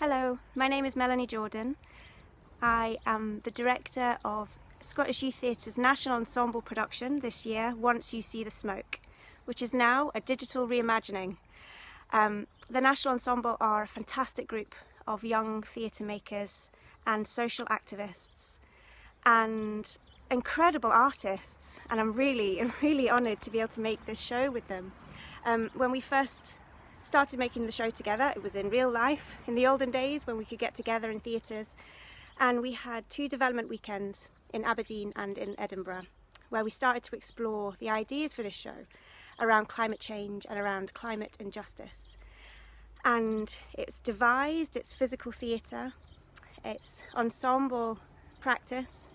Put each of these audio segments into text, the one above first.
Hello, my name is Melanie Jordan. I am the director of Scottish Youth Theatre's National Ensemble production this year, Once You See the Smoke, which is now a digital reimagining. The National Ensemble are a fantastic group of young theatre makers and social activists and incredible artists, and I'm really honoured to be able to make this show with them. When we first started making the show together, it was in real life, in the olden days when we could get together in theatres, and we had 2 development weekends in Aberdeen and in Edinburgh where we started to explore the ideas for this show around climate change and around climate injustice. And it's devised, it's physical theatre, it's ensemble practice,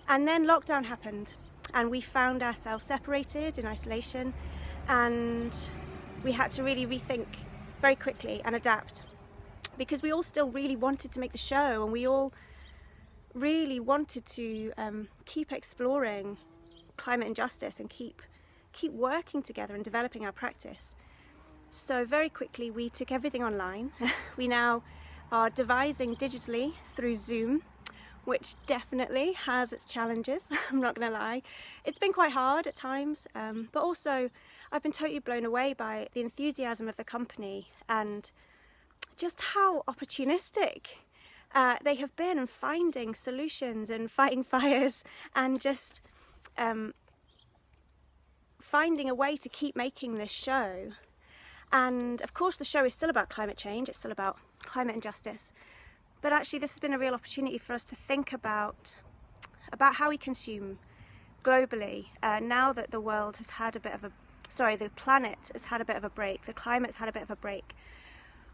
and then lockdown happened and we found ourselves separated in isolation, and we had to really rethink very quickly and adapt, because we all still really wanted to make the show and we all really wanted to keep exploring climate injustice and keep working together and developing our practice. So very quickly we took everything online. We now are devising digitally through Zoom, which definitely has its challenges, I'm not going to lie. It's been quite hard at times, but also I've been totally blown away by the enthusiasm of the company and just how opportunistic they have been in finding solutions and fighting fires and just finding a way to keep making this show. And of course the show is still about climate change, it's still about climate injustice, but actually this has been a real opportunity for us to think about how we consume globally, now that the world has had the planet has had a bit of a break, the climate's had a bit of a break,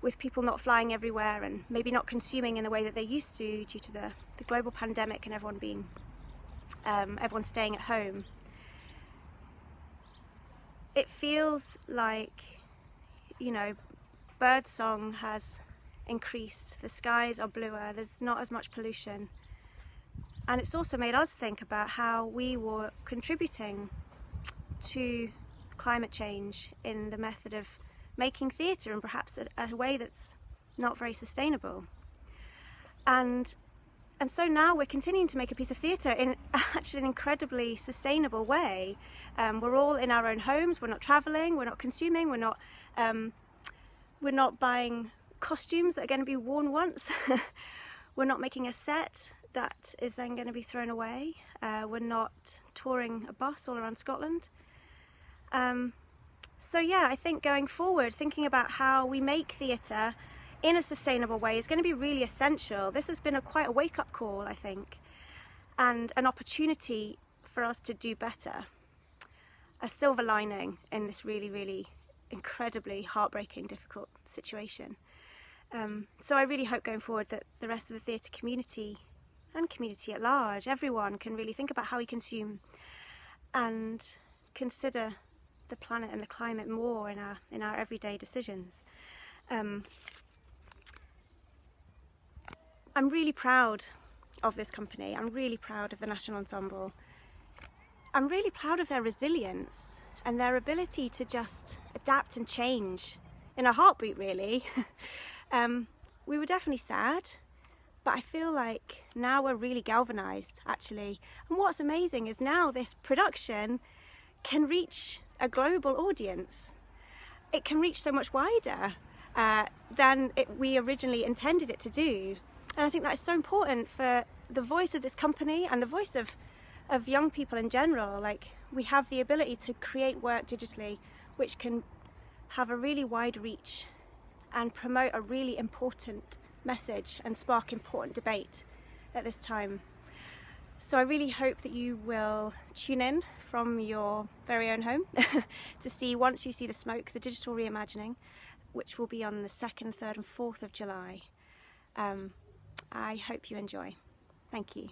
with people not flying everywhere and maybe not consuming in the way that they used to due to the global pandemic and everyone staying at home. It feels like, you know, birdsong has increased, the skies are bluer, there's not as much pollution, and it's also made us think about how we were contributing to climate change in the method of making theatre, and perhaps a way that's not very sustainable. And so now we're continuing to make a piece of theatre in actually an incredibly sustainable way. We're all in our own homes, we're not travelling, we're not consuming, we're not buying costumes that are going to be worn once. We're not making a set that is then going to be thrown away. We're not touring a bus all around Scotland. So yeah, I think going forward, thinking about how we make theatre in a sustainable way is going to be really essential. This has been quite a wake-up call, I think, and an opportunity for us to do better. A silver lining in this really incredibly heartbreaking, difficult situation. So I really hope going forward that the rest of the theatre community and community at large, everyone can really think about how we consume and consider the planet and the climate more in our everyday decisions. I'm really proud of this company. I'm really proud of the National Ensemble. I'm really proud of their resilience and their ability to just adapt and change in a heartbeat, really. We were definitely sad, but I feel like now we're really galvanised, actually. And what's amazing is now this production can reach a global audience. It can reach so much wider than we originally intended it to do. And I think that is so important for the voice of this company and the voice of young people in general. Like, we have the ability to create work digitally which can have a really wide reach and promote a really important message and spark important debate at this time. So I really hope that you will tune in from your very own home to see Once You See the Smoke, the digital reimagining, which will be on the 2nd, 3rd and 4th of July. I hope you enjoy. Thank you.